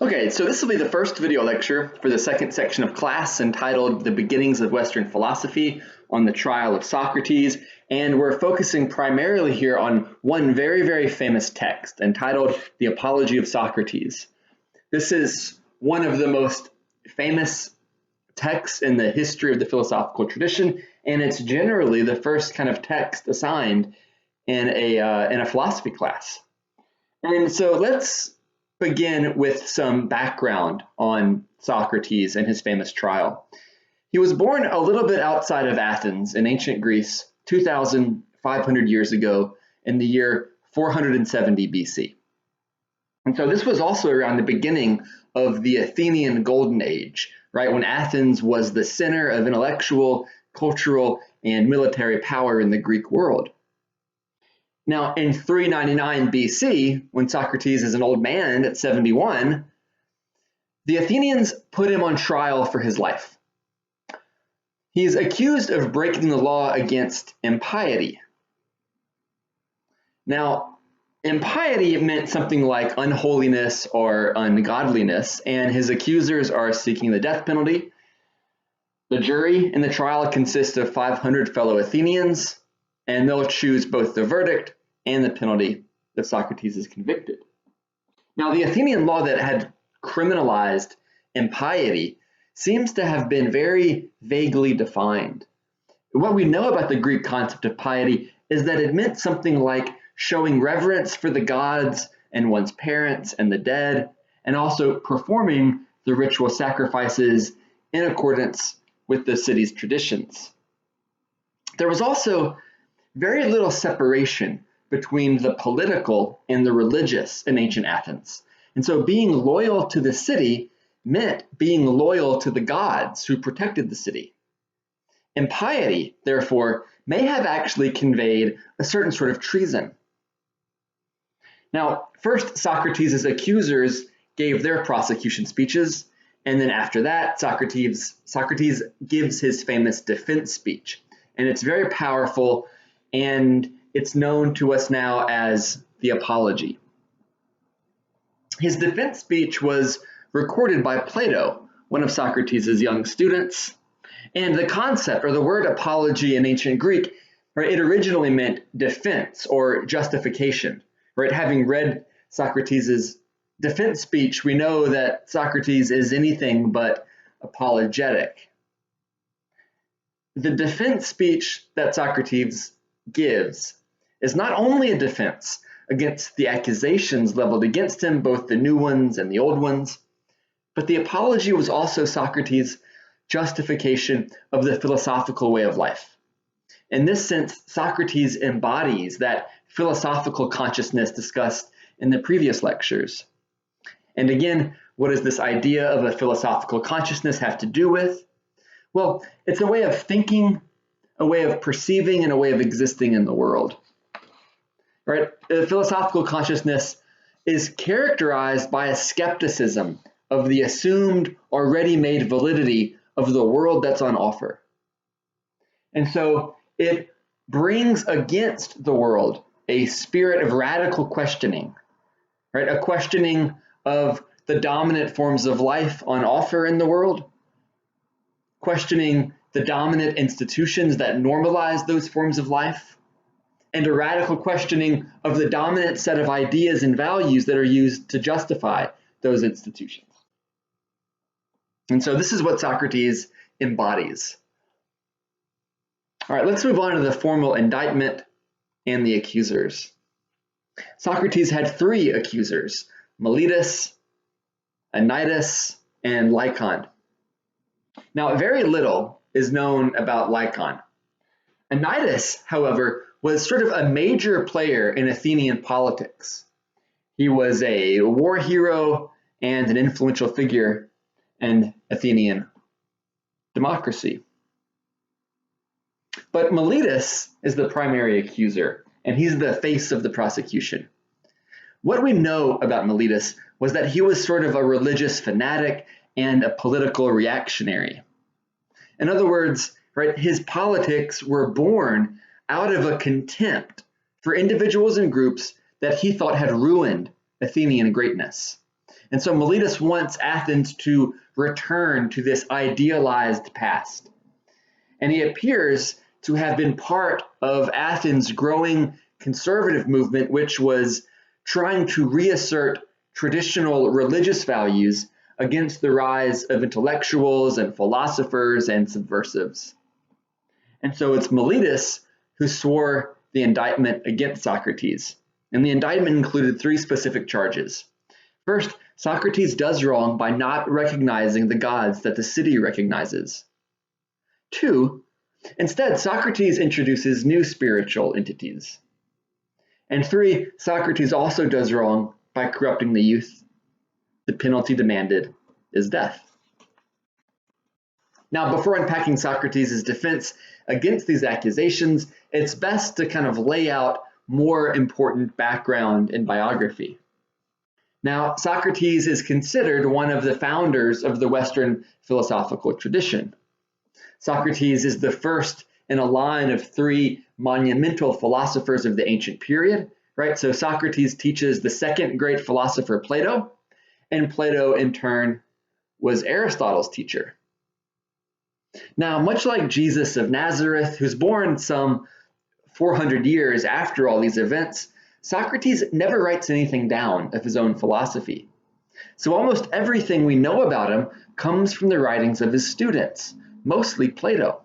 Okay, so this will be the first video lecture for the second section of class entitled The Beginnings of Western Philosophy on the Trial of Socrates, and we're focusing primarily here on one very, very famous text entitled The Apology of Socrates. This is one of the most famous texts in the history of the philosophical tradition, and it's generally the first kind of text assigned in a philosophy class. And so let's begin with some background on Socrates and his famous trial. He was born a little bit outside of Athens in ancient Greece 2,500 years ago in the year 470 BC. And so this was also around the beginning of the Athenian Golden Age, right, when Athens was the center of intellectual, cultural, and military power in the Greek world. Now, in 399 BC, when Socrates is an old man at 71, the Athenians put him on trial for his life. He is accused of breaking the law against impiety. Now, impiety meant something like unholiness or ungodliness, and his accusers are seeking the death penalty. The jury in the trial consists of 500 fellow Athenians, and they'll choose both the verdict and the penalty if Socrates is convicted. Now, the Athenian law that had criminalized impiety seems to have been very vaguely defined. What we know about the Greek concept of piety is that it meant something like showing reverence for the gods and one's parents and the dead, and also performing the ritual sacrifices in accordance with the city's traditions. There was also very little separation between the political and the religious in ancient Athens. And so being loyal to the city meant being loyal to the gods who protected the city. Impiety, therefore, may have actually conveyed a certain sort of treason. Now, first, Socrates' accusers gave their prosecution speeches, and then after that, Socrates gives his famous defense speech. And it's very powerful, and it's known to us now as the Apology. His defense speech was recorded by Plato, one of Socrates' young students. And the concept, or the word apology in ancient Greek, right, it originally meant defense or justification. Right? Having read Socrates' defense speech, we know that Socrates is anything but apologetic. The defense speech that Socrates gives is not only a defense against the accusations leveled against him, both the new ones and the old ones, but the apology was also Socrates' justification of the philosophical way of life. In this sense, Socrates embodies that philosophical consciousness discussed in the previous lectures. And again, what does this idea of a philosophical consciousness have to do with? Well, it's a way of thinking, a way of perceiving, and a way of existing in the world. Right? The philosophical consciousness is characterized by a skepticism of the assumed or ready-made validity of the world that's on offer. And so it brings against the world a spirit of radical questioning, right? A questioning of the dominant forms of life on offer in the world, questioning the dominant institutions that normalize those forms of life, and a radical questioning of the dominant set of ideas and values that are used to justify those institutions. And so this is what Socrates embodies. All right, let's move on to the formal indictment and the accusers. Socrates had three accusers: Meletus, Anytus, and Lycon. Now, very little is known about Lycon. Anytus, however, was sort of a major player in Athenian politics. He was a war hero and an influential figure in Athenian democracy. But Meletus is the primary accuser, and he's the face of the prosecution. What we know about Meletus was that he was sort of a religious fanatic and a political reactionary. In other words, right, his politics were born out of a contempt for individuals and groups that he thought had ruined Athenian greatness. And so Miletus wants Athens to return to this idealized past. And he appears to have been part of Athens' growing conservative movement, which was trying to reassert traditional religious values against the rise of intellectuals and philosophers and subversives. And so it's Miletus who swore the indictment against Socrates. And the indictment included 3 specific charges. First, Socrates does wrong by not recognizing the gods that the city recognizes. 2, instead, Socrates introduces new spiritual entities. And 3, Socrates also does wrong by corrupting the youth. The penalty demanded is death. Now, before unpacking Socrates' defense against these accusations, it's best to kind of lay out more important background and biography. Now, Socrates is considered one of the founders of the Western philosophical tradition. Socrates is the first in a line of 3 monumental philosophers of the ancient period, right? So Socrates teaches the second great philosopher, Plato, and Plato in turn was Aristotle's teacher. Now, much like Jesus of Nazareth, who's born some 400 years after all these events, Socrates never writes anything down of his own philosophy. So almost everything we know about him comes from the writings of his students, mostly Plato.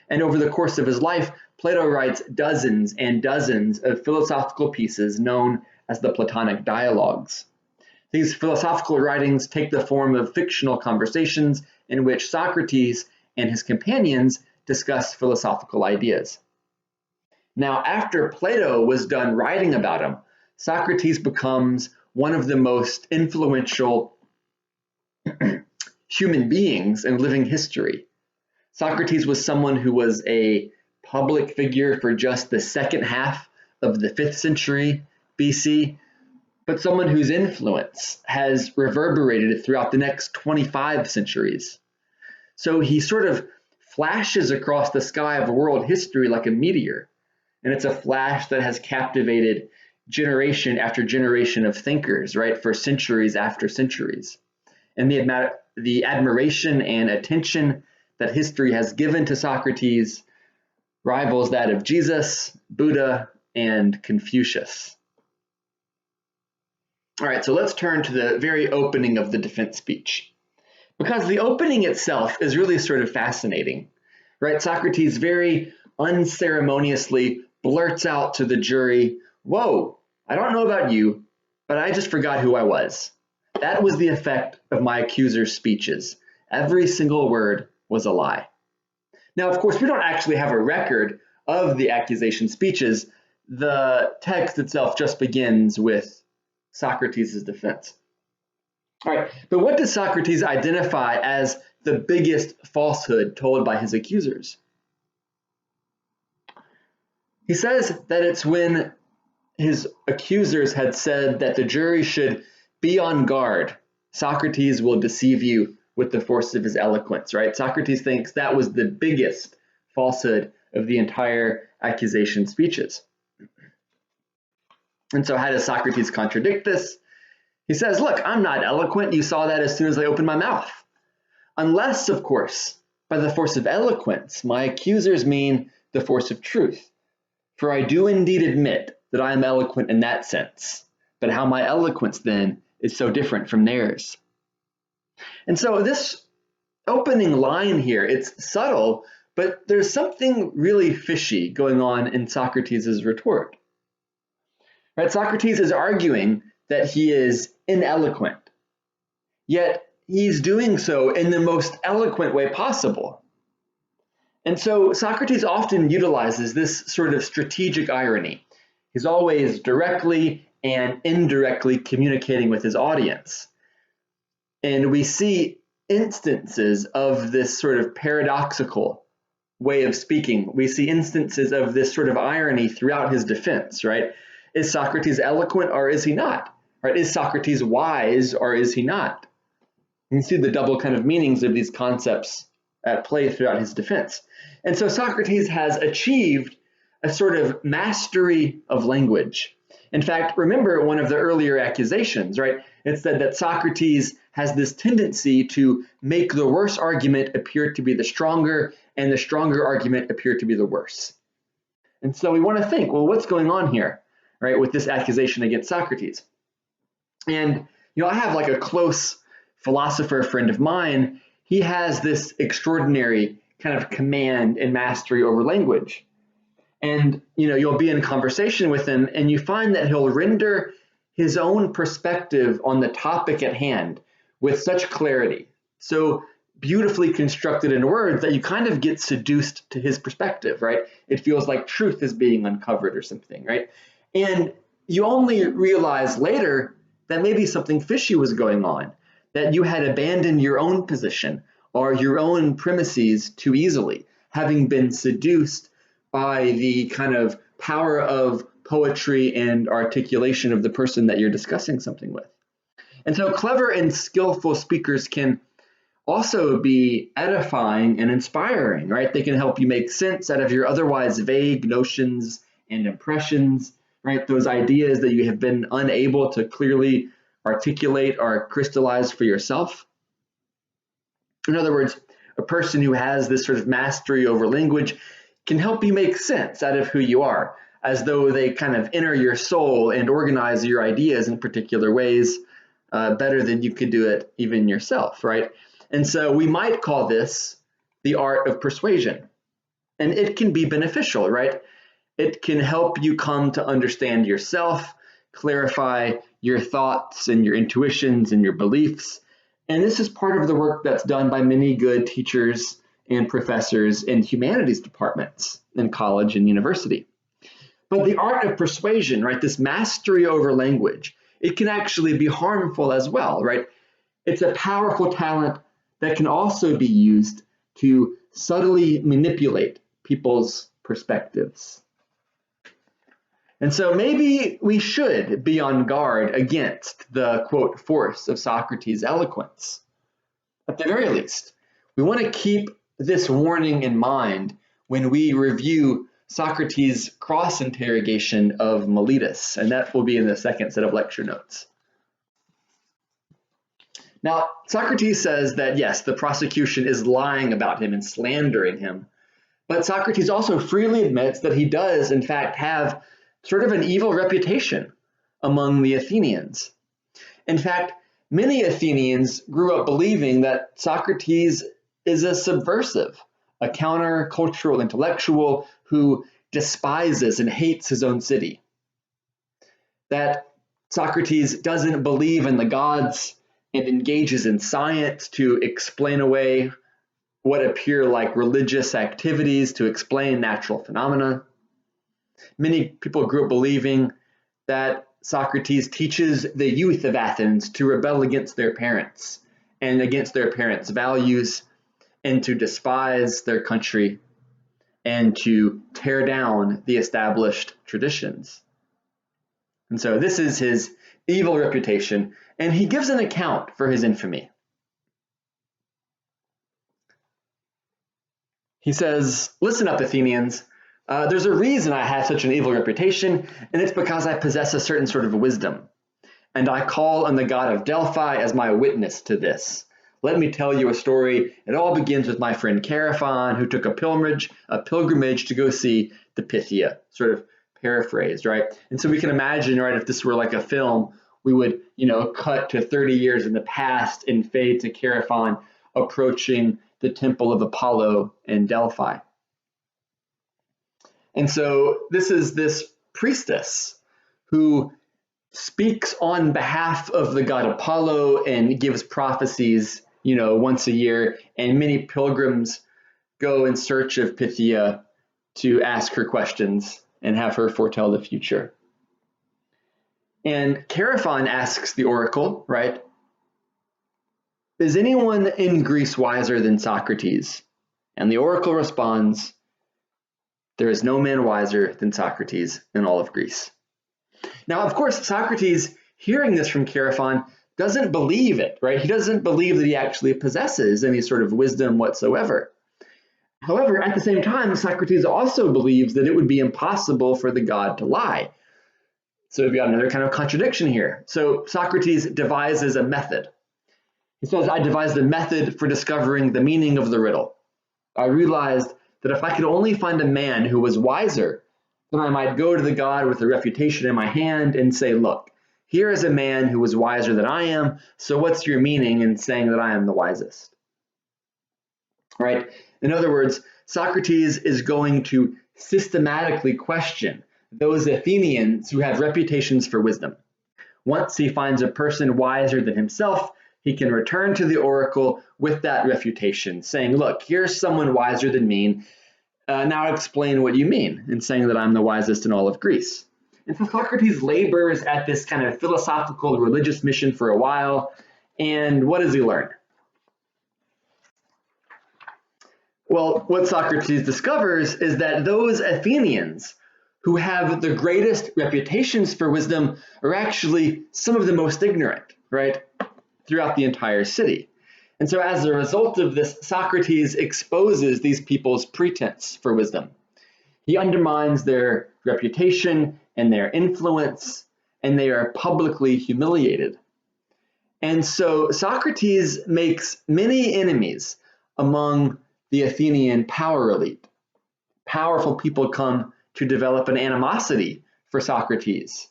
And over the course of his life, Plato writes dozens and dozens of philosophical pieces known as the Platonic Dialogues. These philosophical writings take the form of fictional conversations in which Socrates and his companions discuss philosophical ideas. Now, after Plato was done writing about him, Socrates becomes one of the most influential human beings in living history. Socrates was someone who was a public figure for just the second half of the 5th century BC, but someone whose influence has reverberated throughout the next 25 centuries. So he sort of flashes across the sky of world history like a meteor. And it's a flash that has captivated generation after generation of thinkers, right, for centuries after centuries. And the admiration and attention that history has given to Socrates rivals that of Jesus, Buddha, and Confucius. All right, so let's turn to the very opening of the defense speech, because the opening itself is really sort of fascinating, right? Socrates very unceremoniously blurts out to the jury, "Whoa, I don't know about you, but I just forgot who I was." That was the effect of my accuser's speeches. Every single word was a lie. Now, of course, we don't actually have a record of the accusation speeches. The text itself just begins with Socrates' defense. All right, but what does Socrates identify as the biggest falsehood told by his accusers? He says that it's when his accusers had said that the jury should be on guard. Socrates will deceive you with the force of his eloquence, right? Socrates thinks that was the biggest falsehood of the entire accusation speeches. And so how does Socrates contradict this? He says, look, I'm not eloquent. You saw that as soon as I opened my mouth. Unless, of course, by the force of eloquence, my accusers mean the force of truth. For I do indeed admit that I am eloquent in that sense, but how my eloquence then is so different from theirs. And so this opening line here, it's subtle, but there's something really fishy going on in Socrates' retort. Right? Socrates is arguing that he is ineloquent, yet he's doing so in the most eloquent way possible. And so Socrates often utilizes this sort of strategic irony. He's always directly and indirectly communicating with his audience. And we see instances of this sort of paradoxical way of speaking. We see instances of this sort of irony throughout his defense, right? Is Socrates eloquent or is he not? Right? Is Socrates wise or is he not? You can see the double kind of meanings of these concepts at play throughout his defense. And so Socrates has achieved a sort of mastery of language. In fact, remember one of the earlier accusations, right? It said that Socrates has this tendency to make the worse argument appear to be the stronger, and the stronger argument appear to be the worse. And so we want to think, well, what's going on here, right, with this accusation against Socrates? And, I have like a close philosopher friend of mine. He has this extraordinary kind of command and mastery over language. And, you'll be in conversation with him and you find that he'll render his own perspective on the topic at hand with such clarity, so beautifully constructed in words that you kind of get seduced to his perspective, right? It feels like truth is being uncovered or something, right? And you only realize later that maybe something fishy was going on, that you had abandoned your own position or your own premises too easily, having been seduced by the kind of power of poetry and articulation of the person that you're discussing something with. And so clever and skillful speakers can also be edifying and inspiring, right? They can help you make sense out of your otherwise vague notions and impressions, right? Those ideas that you have been unable to clearly articulate or crystallize for yourself. In other words, a person who has this sort of mastery over language can help you make sense out of who you are, as though they kind of enter your soul and organize your ideas in particular ways better than you could do it even yourself, right? And so we might call this the art of persuasion. And it can be beneficial, right? It can help you come to understand yourself, clarify your thoughts and your intuitions and your beliefs. And this is part of the work that's done by many good teachers and professors in humanities departments in college and university. But the art of persuasion, right, this mastery over language, it can actually be harmful as well, right? It's a powerful talent that can also be used to subtly manipulate people's perspectives. And so maybe we should be on guard against the, quote, force of Socrates' eloquence. At the very least, we want to keep this warning in mind when we review Socrates' cross-interrogation of Meletus, and that will be in the second set of lecture notes. Now, Socrates says that, yes, the prosecution is lying about him and slandering him, but Socrates also freely admits that he does, in fact, have sort of an evil reputation among the Athenians. In fact, many Athenians grew up believing that Socrates is a subversive, a countercultural intellectual who despises and hates his own city. That Socrates doesn't believe in the gods and engages in science to explain away what appear like religious activities, to explain natural phenomena. Many people grew up believing that Socrates teaches the youth of Athens to rebel against their parents and against their parents' values, and to despise their country and to tear down the established traditions. And so this is his evil reputation, and he gives an account for his infamy. He says, "Listen up, Athenians. There's a reason I have such an evil reputation, and it's because I possess a certain sort of wisdom. And I call on the god of Delphi as my witness to this. Let me tell you a story. It all begins with my friend Chaerephon, who took a pilgrimage to go see the Pythia," sort of paraphrased, right? And so we can imagine, right, if this were like a film, we would, cut to 30 years in the past and fade to Chaerephon approaching the temple of Apollo in Delphi. And so this is this priestess who speaks on behalf of the god Apollo and gives prophecies, once a year, and many pilgrims go in search of Pythia to ask her questions and have her foretell the future. And Chaerephon asks the oracle, right, "Is anyone in Greece wiser than Socrates?" And the oracle responds, "There is no man wiser than Socrates in all of Greece." Now, of course, Socrates, hearing this from Chaerephon, doesn't believe it, right? He doesn't believe that he actually possesses any sort of wisdom whatsoever. However, at the same time, Socrates also believes that it would be impossible for the god to lie. So we've got another kind of contradiction here. So Socrates devises a method. He says, I devised a method for discovering the meaning of the riddle. I realized that if I could only find a man who was wiser, then I might go to the god with a refutation in my hand and say, look, here is a man who is wiser than I am, so what's your meaning in saying that I am the wisest? Right? In other words, Socrates is going to systematically question those Athenians who have reputations for wisdom. Once he finds a person wiser than himself, he can return to the oracle with that refutation, saying, look, here's someone wiser than me. Now explain what you mean in saying that I'm the wisest in all of Greece. And so Socrates labors at this kind of philosophical religious mission for a while. And what does he learn? Well, what Socrates discovers is that those Athenians who have the greatest reputations for wisdom are actually some of the most ignorant, right, throughout the entire city. And so as a result of this, Socrates exposes these people's pretense for wisdom. He undermines their reputation and their influence, and they are publicly humiliated. And so Socrates makes many enemies among the Athenian power elite. Powerful people come to develop an animosity for Socrates,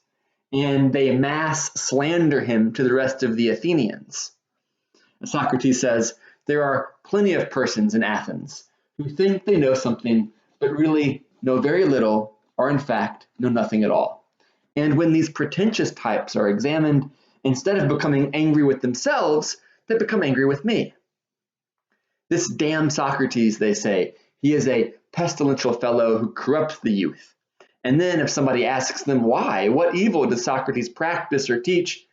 and they mass slander him to the rest of the Athenians. Socrates says, there are plenty of persons in Athens who think they know something, but really know very little, or in fact, know nothing at all. And when these pretentious types are examined, instead of becoming angry with themselves, they become angry with me. This damn Socrates, they say, he is a pestilential fellow who corrupts the youth. And then if somebody asks them why, what evil does Socrates practice or teach,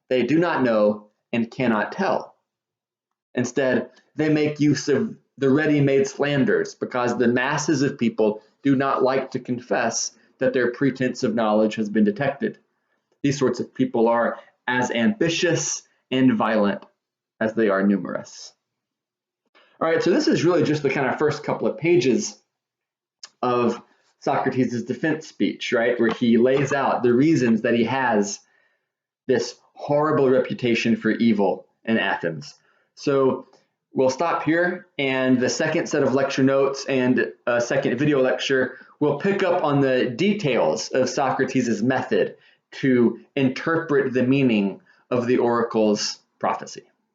they do not know and cannot tell. Instead, they make use of the ready-made slanders because the masses of people do not like to confess that their pretense of knowledge has been detected. These sorts of people are as ambitious and violent as they are numerous. All right, so this is really just the kind of first couple of pages of Socrates' defense speech, right, where he lays out the reasons that he has this horrible reputation for evil in Athens. So we'll stop here, and the second set of lecture notes and a second video lecture will pick up on the details of Socrates' method to interpret the meaning of the oracle's prophecy.